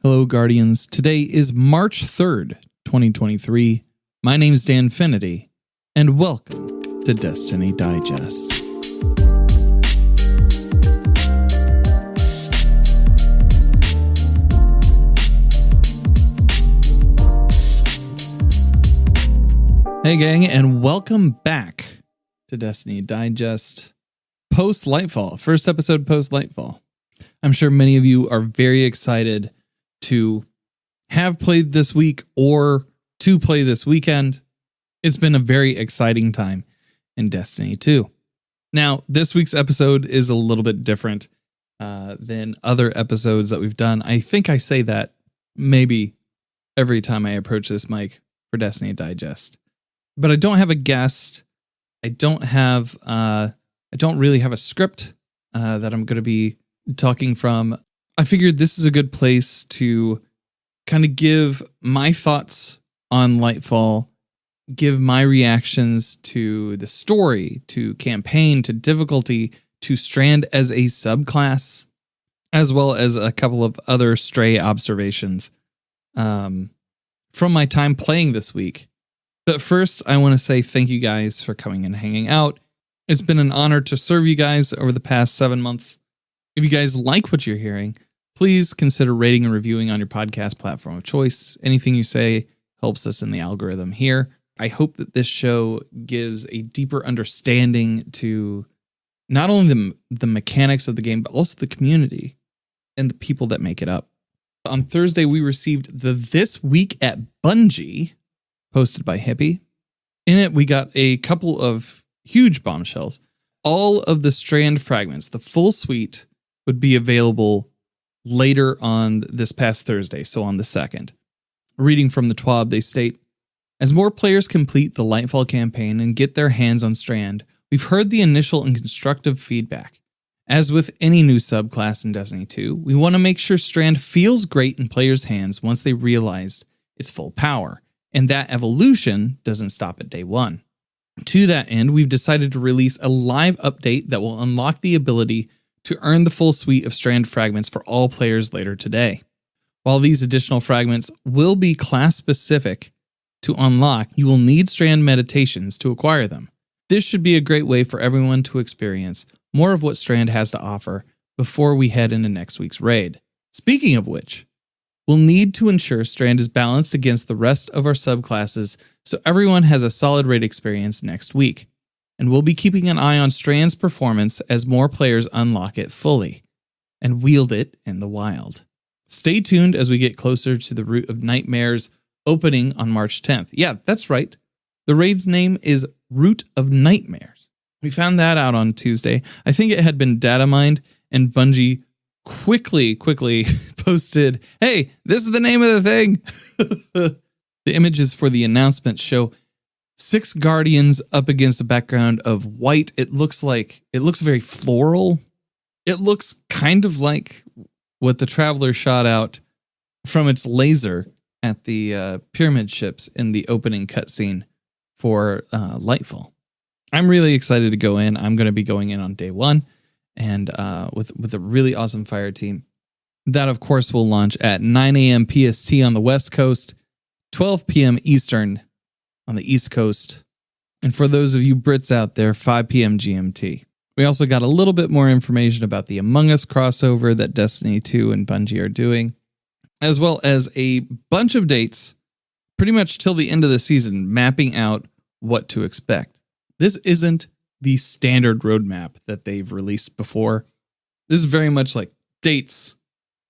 Hello, Guardians. Today is March 3rd, 2023. My name is Dan Finity, and welcome to Destiny Digest. Hey, gang, and welcome back to Destiny Digest post Lightfall. First episode post Lightfall. I'm sure many of you are very excited to have played this week or to play this weekend. It's been a very exciting time in Destiny 2. Now, this week's episode is a little bit different than other episodes that we've done. I think I say that maybe every time I approach this mic for Destiny Digest. But I don't have a guest. I don't really have a script that I'm going to be talking from. I figured this is a good place to kind of give my thoughts on Lightfall, give my reactions to the story, to campaign, to difficulty, to Strand as a subclass, as well as a couple of other stray observations from my time playing this week. But first, I want to say thank you guys for coming and hanging out. It's been an honor to serve you guys over the past 7 months. If you guys like what you're hearing, please consider rating and reviewing on your podcast platform of choice. Anything you say helps us in the algorithm here. I hope that this show gives a deeper understanding to not only the mechanics of the game, but also the community and the people that make it up. On Thursday, we received the This Week at Bungie, posted by Hippie. In it, we got a couple of huge bombshells. All of the Strand fragments, the full suite, would be available later on this past Thursday, so on the 2nd. Reading from the TWAB, they state, as more players complete the Lightfall campaign and get their hands on Strand, we've heard the initial and constructive feedback. As with any new subclass in Destiny 2, we want to make sure Strand feels great in players' hands once they realized its full power, and that evolution doesn't stop at day one. To that end, we've decided to release a live update that will unlock the ability to earn the full suite of Strand fragments for all players later today. While these additional fragments will be class-specific to unlock, you will need Strand meditations to acquire them. This should be a great way for everyone to experience more of what Strand has to offer before we head into next week's raid. Speaking of which, we'll need to ensure Strand is balanced against the rest of our subclasses so everyone has a solid raid experience next week. And we'll be keeping an eye on Strand's performance as more players unlock it fully and wield it in the wild. Stay tuned as we get closer to the Root of Nightmares opening on March 10th. Yeah, that's right. The raid's name is Root of Nightmares. We found that out on Tuesday. I think it had been data mined, and Bungie quickly posted, hey, this is the name of the thing. The images for the announcement show 6 Guardians up against a background of white. It looks very floral. It looks kind of like what the Traveler shot out from its laser at the pyramid ships in the opening cutscene for Lightfall. I'm really excited to go in. I'm going to be going in on day 1 and with a really awesome fire team. That, of course, will launch at 9 a.m. PST on the West Coast, 12 p.m. Eastern on the East Coast, and for those of you Brits out there, 5 p.m. GMT. We also got a little bit more information about the Among Us crossover that Destiny 2 and Bungie are doing, as well as a bunch of dates pretty much till the end of the season, mapping out what to expect. This isn't the standard roadmap that they've released before. This is very much like dates.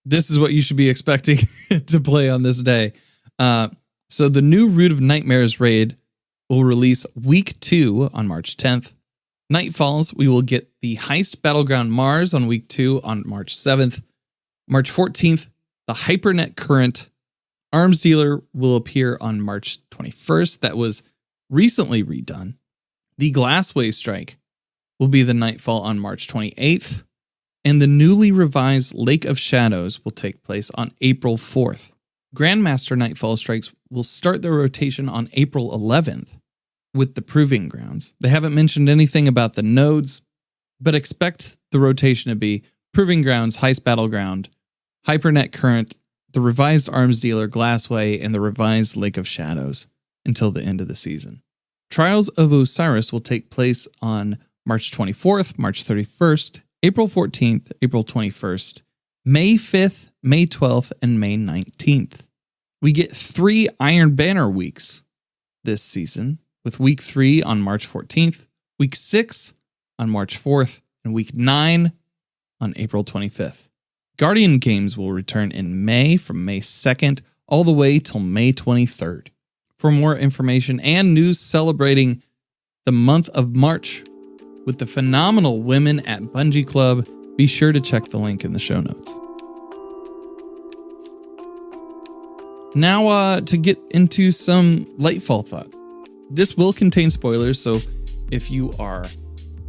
This is what you should be expecting to play on this day. So the new Root of Nightmares raid will release week 2 on March 10th. Nightfalls, we will get the Heist Battleground Mars on week 2 on March 7th. March 14th, the Hypernet Current Arms Dealer will appear on March 21st. That was recently redone. The Glassway Strike will be the Nightfall on March 28th. And the newly revised Lake of Shadows will take place on April 4th. Grandmaster Nightfall Strikes will start their rotation on April 11th with the Proving Grounds. They haven't mentioned anything about the nodes, but expect the rotation to be Proving Grounds, Heist Battleground, Hypernet Current, the revised Arms Dealer Glassway, and the revised Lake of Shadows until the end of the season. Trials of Osiris will take place on March 24th, March 31st, April 14th, April 21st, May 5th, May 12th, and May 19th. We get 3 Iron Banner weeks this season, with week 3 on March 14th, week 6 on March 4th, and week 9 on April 25th. Guardian games will return in May from May 2nd all the way till May 23rd. For more information and news celebrating the month of March with the phenomenal women at Bungie Club, be sure to check the link in the show notes. Now to get into some Lightfall thoughts. This will contain spoilers, so if you are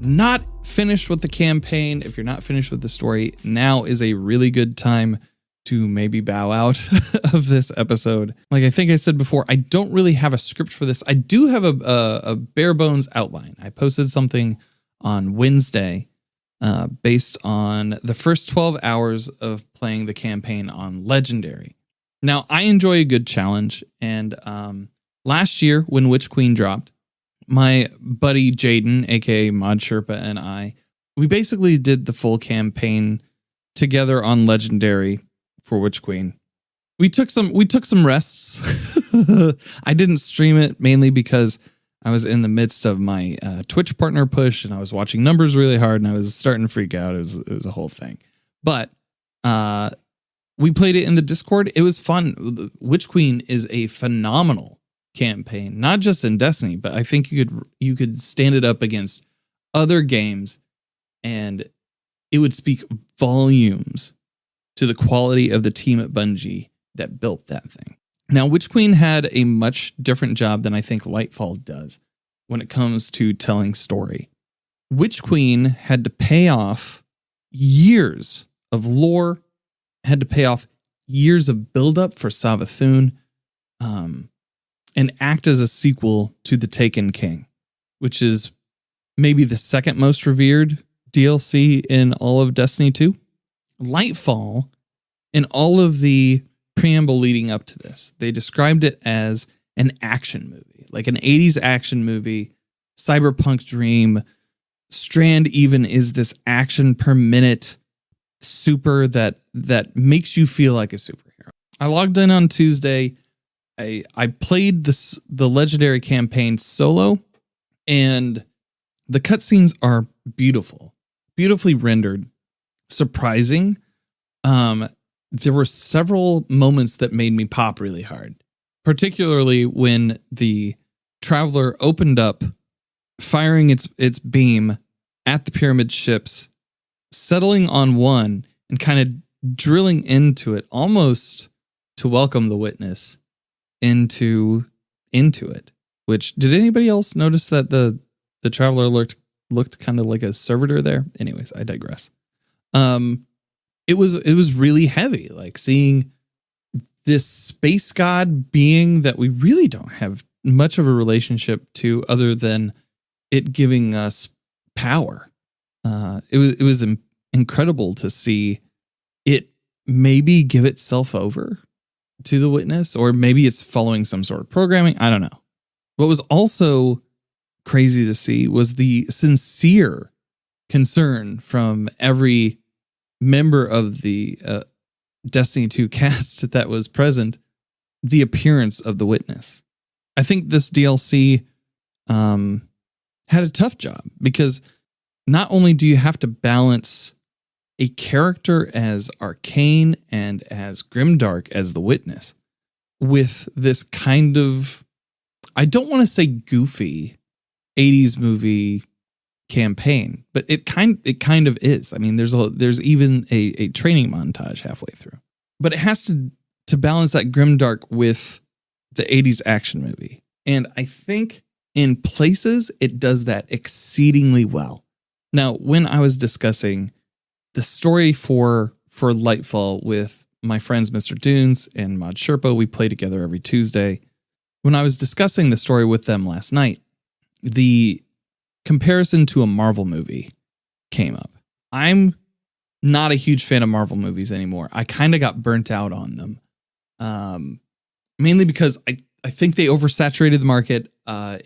not finished with the campaign, if you're not finished with the story, now is a really good time to maybe bow out of this episode. Like I think I said before, I don't really have a script for this. I do have a bare bones outline. I posted something on Wednesday based on the first 12 hours of playing the campaign on Legendary. Now, I enjoy a good challenge, and last year when Witch Queen dropped, my buddy Jaden, aka Mod Sherpa, and we basically did the full campaign together on Legendary for Witch Queen. We took some rests. I didn't stream it mainly because I was in the midst of my Twitch partner push, and I was watching numbers really hard, and I was starting to freak out. It was a whole thing. But we played it in the Discord. It was fun. Witch Queen is a phenomenal campaign, not just in Destiny, but I think you could stand it up against other games, and it would speak volumes to the quality of the team at Bungie that built that thing. Now, Witch Queen had a much different job than I think Lightfall does when it comes to telling story. Witch Queen had to pay off years of lore, had to pay off years of buildup for Savathun, and act as a sequel to The Taken King, which is maybe the second most revered DLC in all of Destiny 2. Lightfall, in all of the preamble leading up to this, they described it as an action movie, like an 80s action movie, cyberpunk dream. Strand even is this action per minute super that makes you feel like a superhero. I logged in on Tuesday. I played the Legendary campaign solo, and the cutscenes are beautiful, beautifully rendered, surprising. There were several moments that made me pop really hard, particularly when the Traveler opened up, firing its beam at the pyramid ships, settling on one and kind of drilling into it, almost to welcome the Witness into it. Which, did anybody else notice that the Traveler looked kind of like a servitor there? Anyways, I digress. It was really heavy, like seeing this space god being that we really don't have much of a relationship to, other than it giving us power. It was incredible to see it maybe give itself over to the Witness, or maybe it's following some sort of programming. I don't know. What was also crazy to see was the sincere concern from every member of the Destiny 2 cast that was present, the appearance of the Witness. I think this DLC had a tough job, because not only do you have to balance a character as arcane and as grimdark as the Witness with this kind of, I don't want to say goofy 80s movie campaign, but it kind of is. I mean, there's even a training montage halfway through, but it has to balance that grimdark with the 80s action movie. And I think in places it does that exceedingly well. Now, when I was discussing the story for Lightfall with my friends Mr. Dunes and Mod Sherpa, we play together every Tuesday. When I was discussing the story with them last night, the comparison to a Marvel movie came up. I'm not a huge fan of Marvel movies anymore. I kind of got burnt out on them Mainly because I think they oversaturated the market. I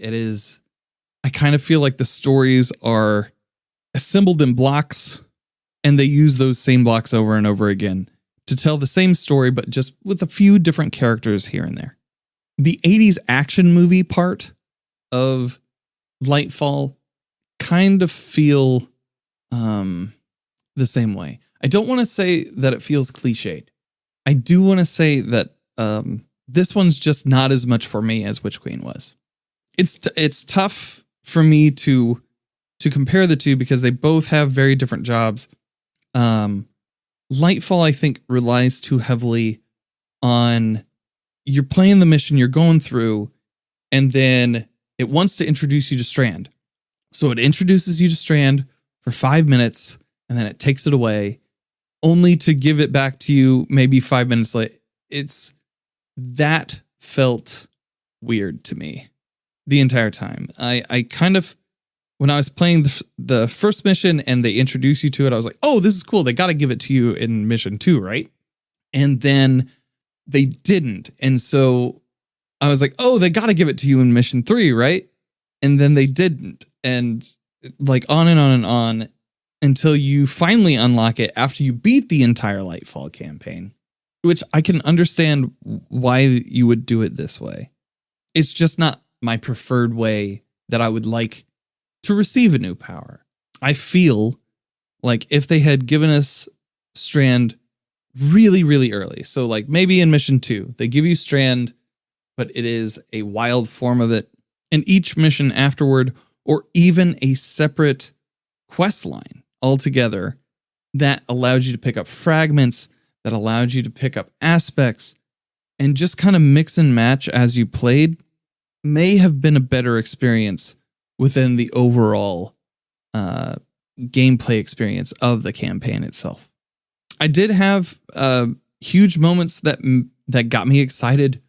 kind of feel like the stories are assembled in blocks and they use those same blocks over and over again to tell the same story, but just with a few different characters here and there. The 80s action movie part of Lightfall kind of feel the same way. I don't want to say that it feels cliched. I do want to say that this one's just not as much for me as Witch Queen was. It's tough for me to compare the two because they both have very different jobs. Lightfall, I think, relies too heavily on you're playing the mission you're going through, and then it wants to introduce you to Strand. So it introduces you to Strand for 5 minutes, and then it takes it away, only to give it back to you maybe 5 minutes later. That felt weird to me the entire time. I kind of, when I was playing the first mission and they introduce you to it, I was like, oh, this is cool. They got to give it to you in mission 2, right? And then they didn't. And so I was like, oh, they got to give it to you in mission 3, right? And then they didn't. And like on and on and on until you finally unlock it after you beat the entire Lightfall campaign, which I can understand why you would do it this way. It's just not my preferred way that I would like to receive a new power. I feel like if they had given us Strand really, really early, so like maybe in mission 2, they give you Strand, but it is a wild form of it, and each mission afterward, or even a separate quest line altogether that allows you to pick up fragments, that allowed you to pick up aspects, and just kind of mix and match as you played, may have been a better experience within the overall gameplay experience of the campaign itself. I did have huge moments that got me excited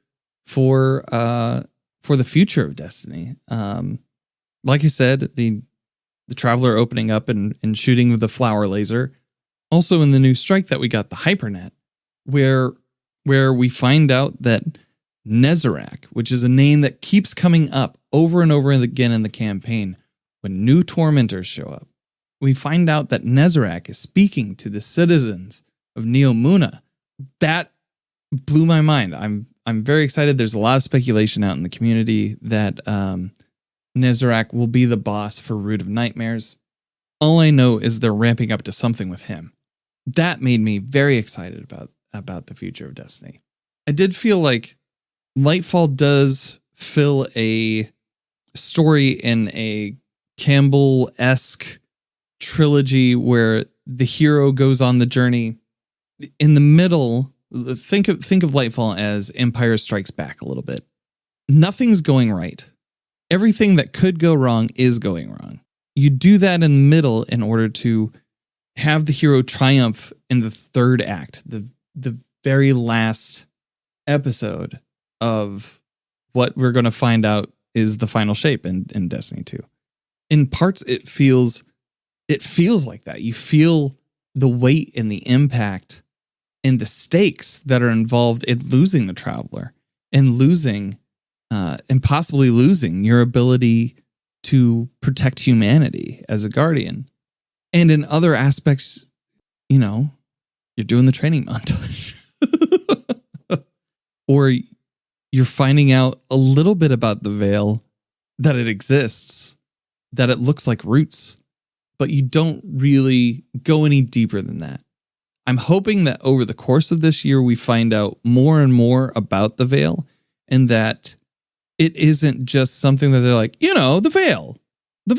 for the future of Destiny. Like I said, the Traveler opening up and shooting with the flower laser. Also in the new strike that we got, the Hypernet, where we find out that Nezarec, which is a name that keeps coming up over and over again in the campaign when new tormentors show up, we find out that Nezarec is speaking to the citizens of Neomuna. That blew my mind. I'm very excited. There's a lot of speculation out in the community that Nezarec will be the boss for Root of Nightmares. All I know is they're ramping up to something with him. That made me very excited about the future of Destiny. I did feel like Lightfall does fill a story in a Campbell-esque trilogy where the hero goes on the journey. In the middle, think of Lightfall as Empire Strikes Back a little bit. Nothing's going right. Everything that could go wrong is going wrong. You do that in the middle in order to have the hero triumph in the third act, the very last episode of what we're going to find out is the final shape in Destiny 2. In parts, it feels like that. You feel the weight and the impact and the stakes that are involved in losing the Traveler and losing and possibly losing your ability to protect humanity as a guardian. And in other aspects, you're doing the training montage. Or you're finding out a little bit about the Veil, that it exists, that it looks like roots, but you don't really go any deeper than that. I'm hoping that over the course of this year, we find out more and more about the Veil, and that it isn't just something that they're like, the Veil, the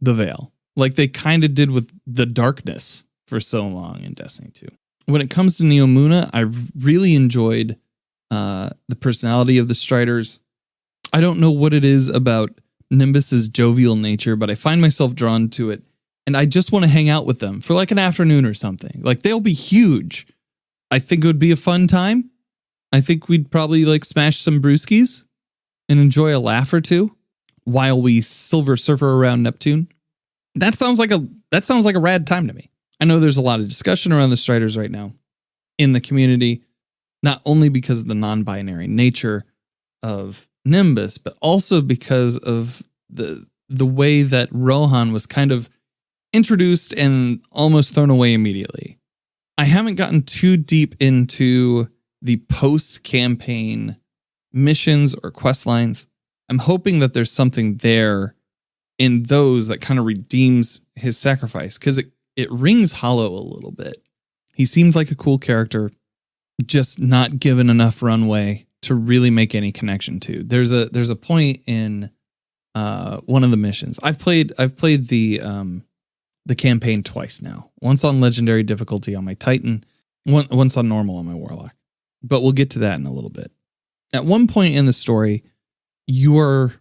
Veil, like they kind of did with the darkness for so long in Destiny 2. When it comes to Neomuna, I've really enjoyed the personality of the Striders. I don't know what it is about Nimbus's jovial nature, but I find myself drawn to it, and I just want to hang out with them for like an afternoon or something. Like, they'll be huge. I think it would be a fun time. I think we'd probably like smash some brewskis and enjoy a laugh or two while we Silver Surfer around Neptune. That sounds like a rad time to me. I know there's a lot of discussion around the Striders right now in the community. not only because of the non-binary nature of Nimbus, but also because of the way that Rohan was kind of introduced and almost thrown away immediately. I haven't gotten too deep into the post-campaign missions or quest lines. I'm hoping that there's something there in those that kind of redeems his sacrifice, because it rings hollow a little bit. He seemed like a cool character, just not given enough runway to really make any connection to. There's a point in one of the missions. I've played the campaign twice now. Once on legendary difficulty on my Titan, once on normal on my Warlock. But we'll get to that in a little bit. At one point in the story, you are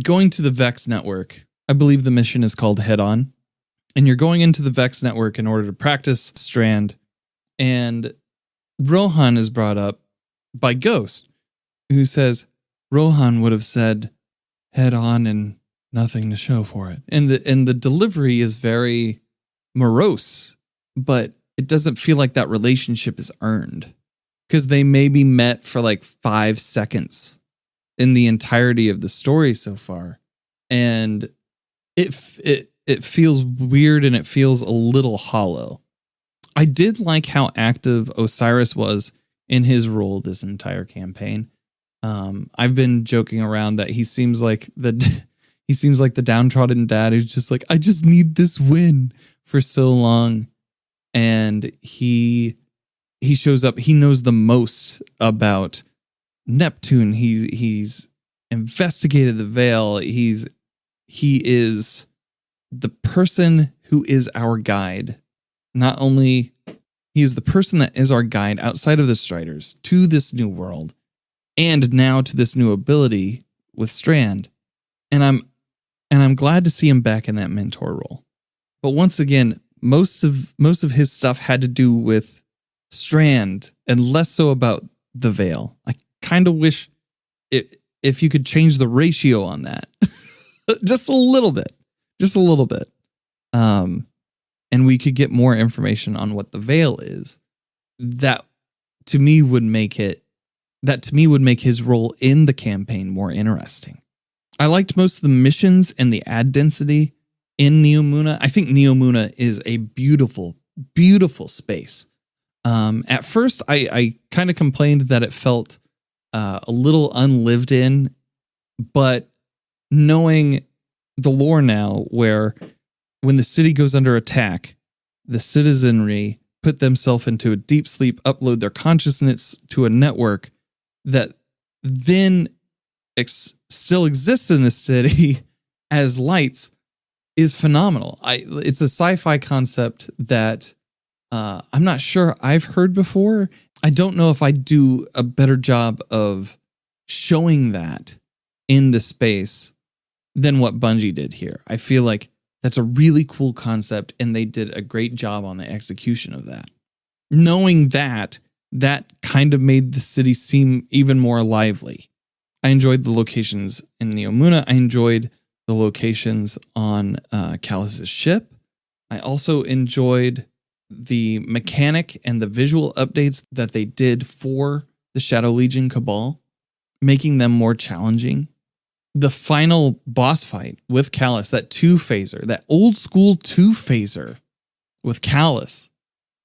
going to the Vex network. I believe the mission is called Head On. And you're going into the Vex network in order to practice Strand. And Rohan is brought up by Ghost, who says Rohan would have said head on and nothing to show for it. And the delivery is very morose, but it doesn't feel like that relationship is earned, because they maybe met for like 5 seconds in the entirety of the story so far. And it feels weird and it feels a little hollow. I did like how active Osiris was in his role this entire campaign. I've been joking around that he seems like the downtrodden dad who's just like, I just need this win for so long. And he shows up. He knows the most about Neptune. He's investigated the Veil. He is the person who is our guide. Not only he is the person that is our guide outside of the Striders to this new world, and now to this new ability with Strand. And I'm glad to see him back in that mentor role. But once again, most of his stuff had to do with Strand and less so about the Veil. I kind of wish if you could change the ratio on that. just a little bit. And we could get more information on what the Veil is. That to me would make his role in the campaign more interesting. I liked most of the missions and the ad density in Neomuna. I think Neomuna is a beautiful, beautiful space. At first, I kind of complained that it felt a little unlived in, but knowing the lore now, where when the city goes under attack, the citizenry put themselves into a deep sleep, upload their consciousness to a network that then still exists in the city as lights, is phenomenal. It's a sci-fi concept that I'm not sure I've heard before. I don't know if I do a better job of showing that in the space than what Bungie did here. I feel like that's a really cool concept, and they did a great job on the execution of that. Knowing that kind of made the city seem even more lively. I enjoyed the locations in Neomuna. I enjoyed the locations on Callus's ship. I also enjoyed the mechanic and the visual updates that they did for the Shadow Legion Cabal, making them more challenging. The final boss fight with Callus, that 2-phaser, that old school 2-phaser with Callus,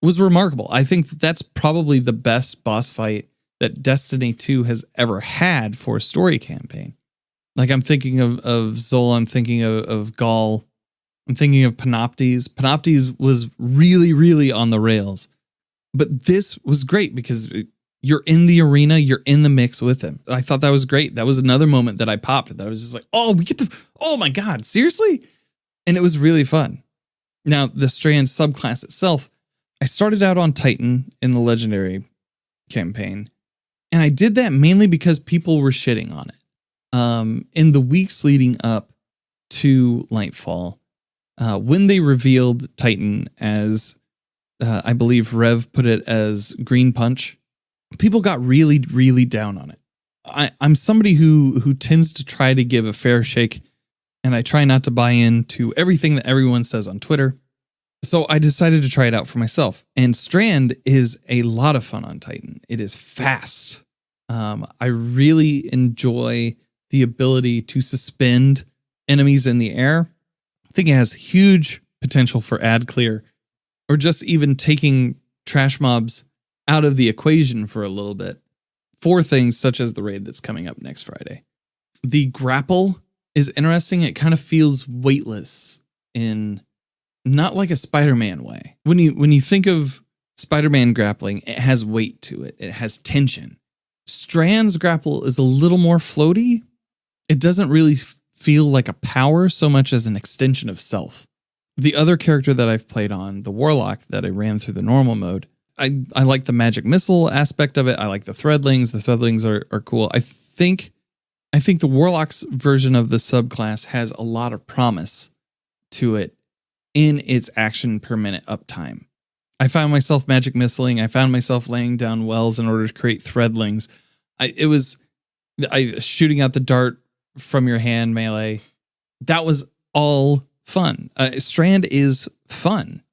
was remarkable. I think that's probably the best boss fight that Destiny 2 has ever had for a story campaign. Like, I'm thinking of Zola, I'm thinking of Gaul, I'm thinking of Panoptes. Panoptes was really, really on the rails. But this was great because you're in the arena, you're in the mix with him. I thought that was great. That was another moment that I popped. That I was just like, oh my God, seriously? And it was really fun. Now, the Strand subclass itself, I started out on Titan in the Legendary campaign, and I did that mainly because people were shitting on it. In the weeks leading up to Lightfall, when they revealed Titan as, I believe Rev put it as Green Punch, people got really, really down on it. I'm somebody who tends to try to give a fair shake, and I try not to buy into everything that everyone says on Twitter. So I decided to try it out for myself. And Strand is a lot of fun on Titan. It is fast. I really enjoy the ability to suspend enemies in the air. I think it has huge potential for ad clear, or just even taking trash mobs out of the equation for a little bit for things such as the raid that's coming up next Friday. The grapple is interesting. It kind of feels weightless in not like a Spider-Man way. When you think of Spider-Man grappling, it has weight to it. It has tension. Strand's grapple is a little more floaty. It doesn't really feel like a power so much as an extension of self. The other character that I've played on, the Warlock, that I ran through the normal mode, I like the magic missile aspect of it. I like the threadlings. The threadlings are cool. I think the Warlock's version of the subclass has a lot of promise to it in its action per minute uptime. I found myself magic missiling. I found myself laying down wells in order to create threadlings. I was shooting out the dart from your hand melee. That was all fun. Strand is fun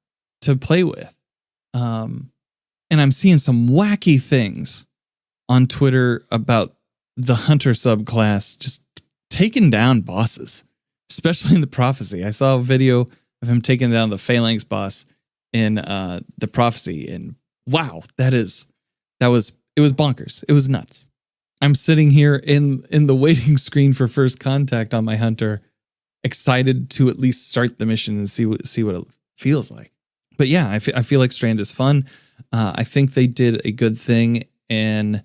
to play with. And I'm seeing some wacky things on Twitter about the Hunter subclass just taking down bosses, especially in the Prophecy. I saw a video of him taking down the Phalanx boss in the Prophecy, and wow, it was bonkers. It was nuts. I'm sitting here in the waiting screen for first contact on my Hunter, excited to at least start the mission and see what it feels like. But yeah, I feel like Strand is fun. I think they did a good thing in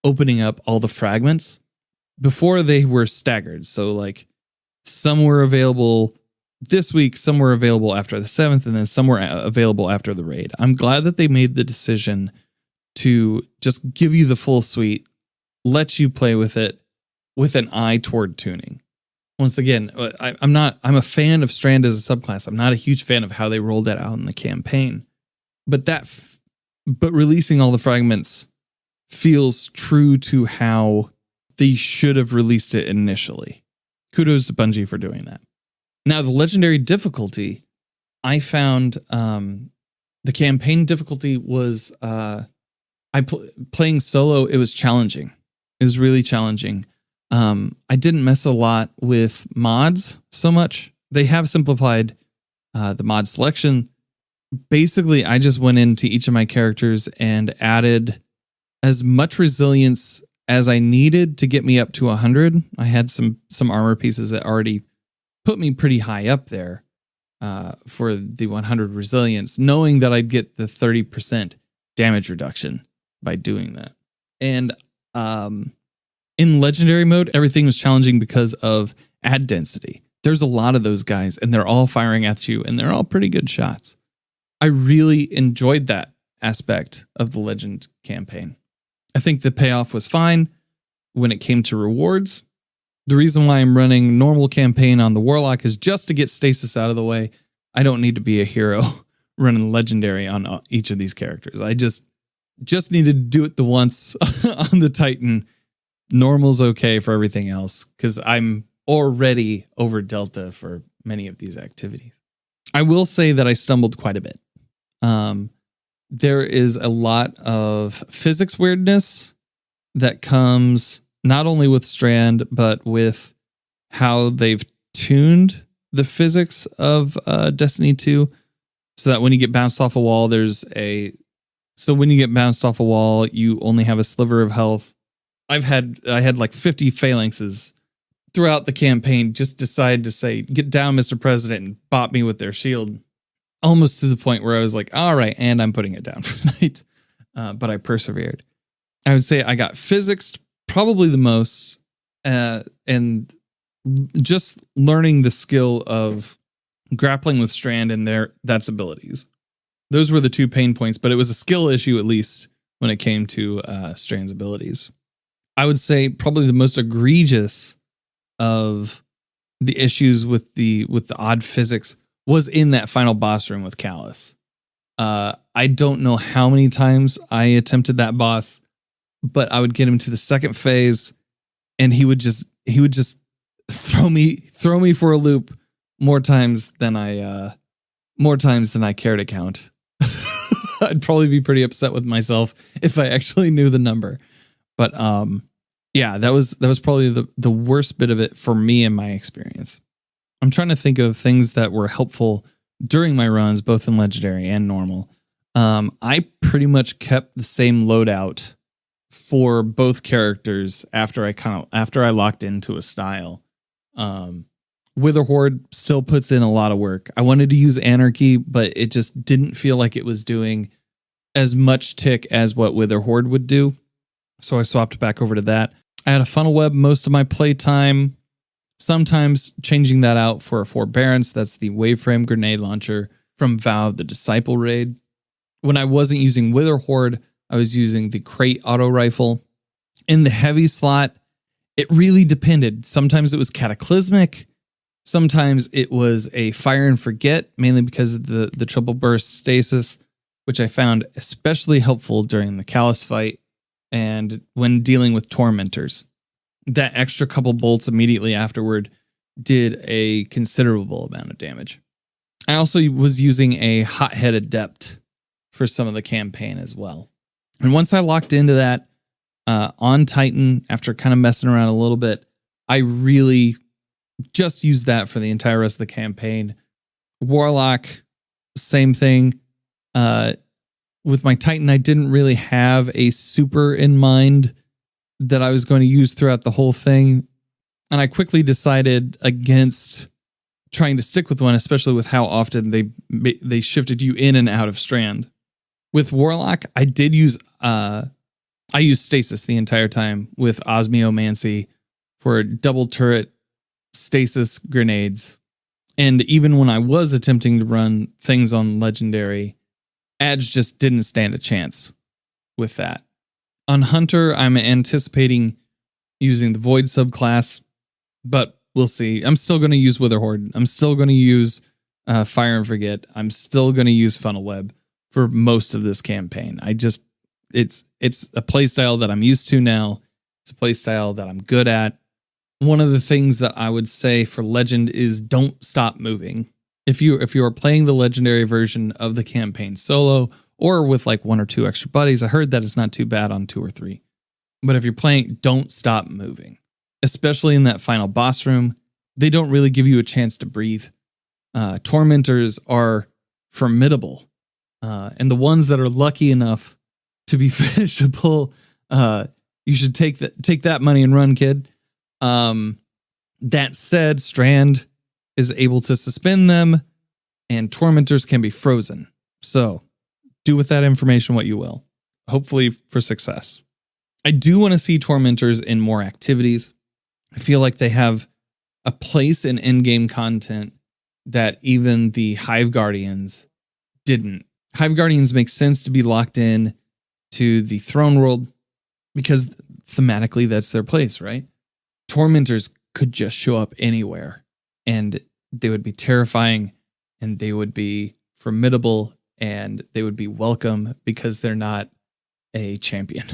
opening up all the fragments. Before, they were staggered. So like some were available this week, some were available after the 7th, and then some were available after the raid. I'm glad that they made the decision to just give you the full suite, let you play with it with an eye toward tuning. Once again, I'm a fan of Strand as a subclass. I'm not a huge fan of how they rolled that out in the campaign. But releasing all the fragments feels true to how they should have released it initially. Kudos to Bungie for doing that. Now, the legendary difficulty, I found the campaign difficulty was playing solo. It was challenging. It was really challenging. I didn't mess a lot with mods so much. They have simplified the mod selection. Basically, I just went into each of my characters and added as much resilience as I needed to get me up to 100. I had some armor pieces that already put me pretty high up there for the 100 resilience, knowing that I'd get the 30% damage reduction by doing that. And in legendary mode, everything was challenging because of ad density. There's a lot of those guys, and they're all firing at you, and they're all pretty good shots. I really enjoyed that aspect of the Legend campaign. I think the payoff was fine when it came to rewards. The reason why I'm running normal campaign on the Warlock is just to get stasis out of the way. I don't need to be a hero running legendary on each of these characters. I just needed to do it the once on the Titan. Normal's okay for everything else because I'm already over Delta for many of these activities. I will say that I stumbled quite a bit. There is a lot of physics weirdness that comes not only with Strand, but with how they've tuned the physics of Destiny 2, so that when you get bounced off a wall, when you get bounced off a wall, you only have a sliver of health. I had like 50 phalanxes throughout the campaign just decide to say, "Get down, Mr. President," and bop me with their shield. Almost to the point where I was like, all right, and I'm putting it down for the night. But I persevered. I would say I got physics probably the most, and just learning the skill of grappling with Strand and that's abilities. Those were the two pain points, but it was a skill issue at least when it came to Strand's abilities. I would say probably the most egregious of the issues with the odd physics was in that final boss room with Callus. I don't know how many times I attempted that boss, but I would get him to the second phase, and he would just throw me for a loop more times than I more times than I care to count. I'd probably be pretty upset with myself if I actually knew the number. But yeah, that was probably the worst bit of it for me in my experience. I'm trying to think of things that were helpful during my runs, both in Legendary and normal. I pretty much kept the same loadout for both characters after I locked into a style. Witherhoard still puts in a lot of work. I wanted to use Anarchy, but it just didn't feel like it was doing as much tick as what Witherhoard would do. So I swapped back over to that. I had a funnel web most of my playtime, sometimes changing that out for a Forbearance. That's the Waveframe grenade launcher from Vow of the Disciple raid. When I wasn't using Witherhoard, I was using the Crate auto rifle. In the heavy slot, it really depended. Sometimes it was Cataclysmic. Sometimes it was a Fire and Forget, mainly because of the triple burst stasis, which I found especially helpful during the Callus fight and when dealing with Tormentors. That extra couple bolts immediately afterward did a considerable amount of damage. I also was using a Hothead Adept for some of the campaign as well. And once I locked into that on Titan, after kind of messing around a little bit, I really just used that for the entire rest of the campaign. Warlock, same thing. With my Titan, I didn't really have a super in mind that I was going to use throughout the whole thing. And I quickly decided against trying to stick with one, especially with how often they shifted you in and out of Strand. With Warlock, I did use I used Stasis the entire time with Osmiomancy for double turret stasis grenades. And even when I was attempting to run things on Legendary, Adge just didn't stand a chance with that. On Hunter, I'm anticipating using the Void subclass, but we'll see. I'm still going to use Witherhoard. I'm still going to use Fire and Forget. I'm still going to use Funnel Web for most of this campaign. It's a playstyle that I'm used to now. It's a playstyle that I'm good at. One of the things that I would say for Legend is don't stop moving. If you are playing the Legendary version of the campaign solo or with like one or two extra buddies, I heard that it's not too bad on 2 or 3. But if you're playing, don't stop moving. Especially in that final boss room, they don't really give you a chance to breathe. Tormentors are formidable. And the ones that are lucky enough to be finishable, you should take that money and run, kid. That said, Strand is able to suspend them, and Tormentors can be frozen. So, do with that information what you will. Hopefully for success. I do want to see Tormentors in more activities. I feel like they have a place in in-game content that even the Hive Guardians didn't. Hive Guardians make sense to be locked in to the Throne World because thematically that's their place, right? Tormentors could just show up anywhere and they would be terrifying and they would be formidable and they would be welcome because they're not a champion.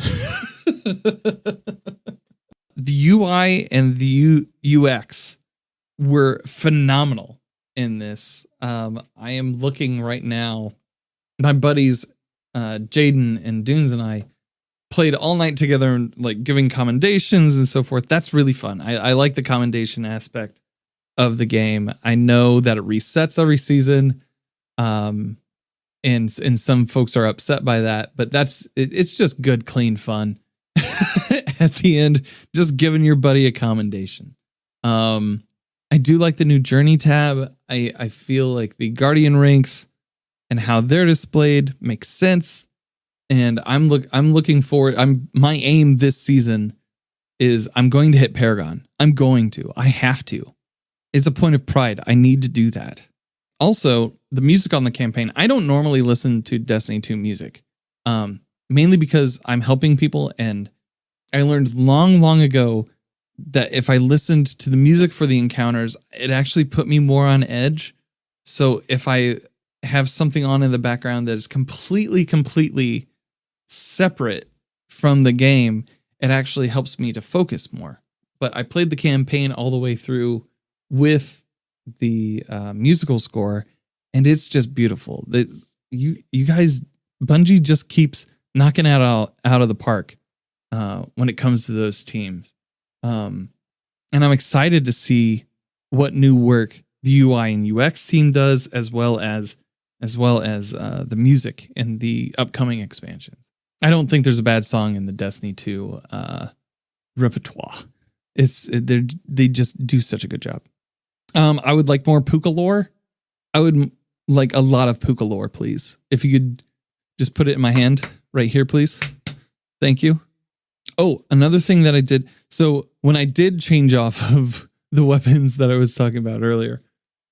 The UI and the UX were phenomenal in this. I am looking right now. My buddies, Jaden and Dunes and I played all night together and like giving commendations and so forth. That's really fun. I like the commendation aspect of the game. I know that it resets every season. And some folks are upset by that, but it's just good, clean fun. At the end, just giving your buddy a commendation. I do like the new journey tab. I feel like the Guardian ranks and how they're displayed makes sense. And I'm looking forward. My aim this season is I'm going to hit Paragon. I'm going to. I have to. It's a point of pride. I need to do that. Also, the music on the campaign. I don't normally listen to Destiny 2 music, mainly because I'm helping people, and I learned long ago that if I listened to the music for the encounters, it actually put me more on edge. So if I have something on in the background that is completely separate from the game, it actually helps me to focus more. But I played the campaign all the way through with the musical score, and it's just beautiful. You guys, Bungie just keeps knocking it out of the park when it comes to those teams. And I'm excited to see what new work the UI and UX team does, as well as the music and the upcoming expansions. I don't think there's a bad song in the Destiny 2 repertoire. They just do such a good job. I would like more Puka lore. I would like a lot of Puka lore, please. If you could just put it in my hand right here, please. Thank you. Oh, another thing that I did. So when I did change off of the weapons that I was talking about earlier,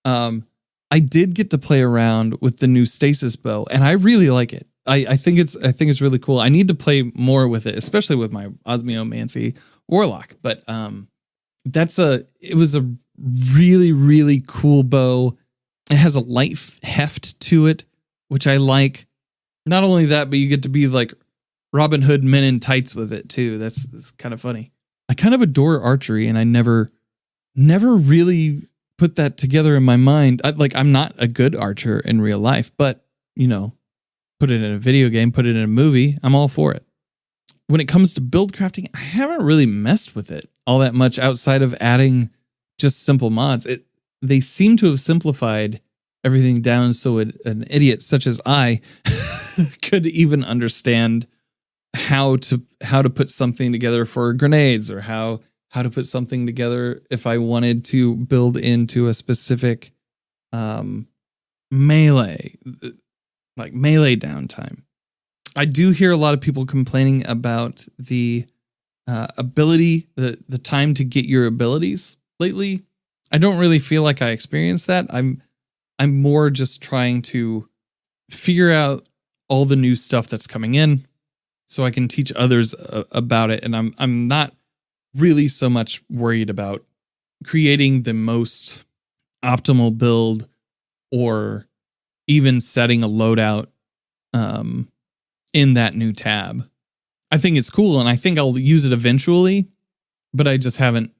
I did get to play around with the new stasis bow, and I really like it. I think it's really cool. I need to play more with it, especially with my Osmiomancy Warlock. But it was a really, really cool bow. It has a light heft to it, which I like. Not only that, but you get to be like Robin Hood men in tights with it too. That's kind of funny. I kind of adore archery, and I never really put that together in my mind. I'm not a good archer in real life, but put it in a video game, put it in a movie, I'm all for it. When it comes to build crafting, I haven't really messed with it all that much outside of adding just simple mods. They seem to have simplified everything down so an idiot such as I could even understand how to put something together for grenades, or how to put something together if I wanted to build into a specific melee downtime. I do hear a lot of people complaining about the ability, the time to get your abilities lately. I don't really feel like I experienced that. I'm more just trying to figure out all the new stuff that's coming in so I can teach others about it. And I'm not really so much worried about creating the most optimal build or even setting a loadout in that new tab. I think it's cool, and I think I'll use it eventually, but I haven't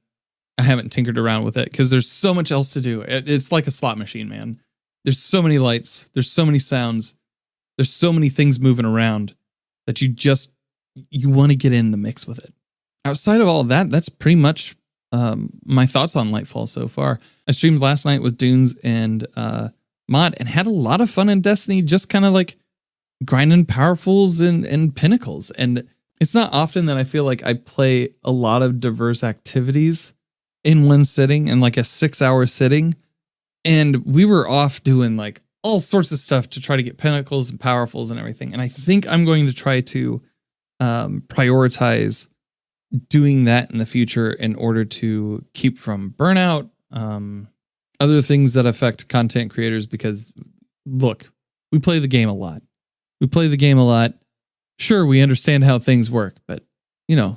tinkered around with it because there's so much else to do. It's like a slot machine, man. There's so many lights, there's so many sounds, there's so many things moving around that you want to get in the mix with it. Outside of all of that, that's pretty much my thoughts on Lightfall so far. I streamed last night with Dunes and Mod and had a lot of fun in Destiny, just kind of like grinding powerfuls and pinnacles. And it's not often that I feel like I play a lot of diverse activities in one sitting, in like a 6-hour sitting. And we were off doing like all sorts of stuff to try to get pinnacles and powerfuls and everything. And I think I'm going to try to prioritize doing that in the future in order to keep from burnout, other things that affect content creators, because look, we play the game a lot. Sure, we understand how things work, but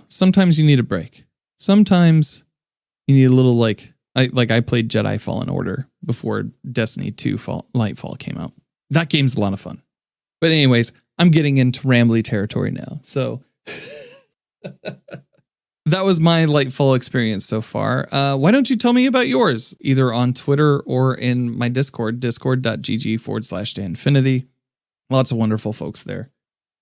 sometimes you need a break. Sometimes you need a little I played Jedi Fallen Order before Destiny 2 Lightfall came out. That game's a lot of fun. But anyways, I'm getting into rambly territory now. So that was my Lightfall experience so far. Why don't you tell me about yours, either on Twitter or in my Discord, discord.gg/Danfinity. Lots of wonderful folks there.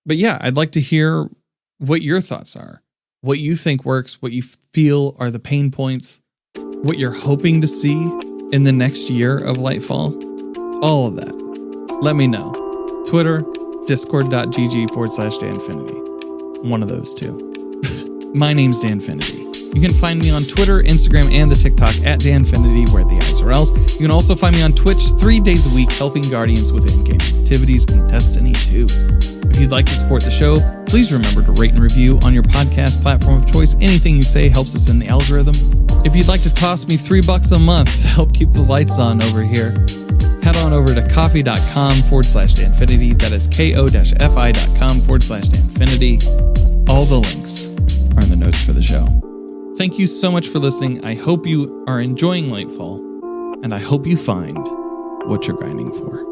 But yeah, I'd like to hear what your thoughts are, what you think works, what you feel are the pain points, what you're hoping to see in the next year of Lightfall. All of that. Let me know. Twitter, discord.gg/Danfinity. One of those two. My name's Danfinity. You can find me on Twitter, Instagram, and the TikTok at Danfinity, where the eyes are else. You can also find me on Twitch 3 days a week, helping Guardians with in-game activities in Destiny 2. If you'd like to support the show, please remember to rate and review on your podcast platform of choice. Anything you say helps us in the algorithm. If you'd like to toss me $3 a month to help keep the lights on over here, head on over to coffee.com/Danfinity. That is ko-fi.com/Danfinity. All the links are in the notes for the show. Thank you so much for listening. I hope you are enjoying Lightfall, and I hope you find what you're grinding for.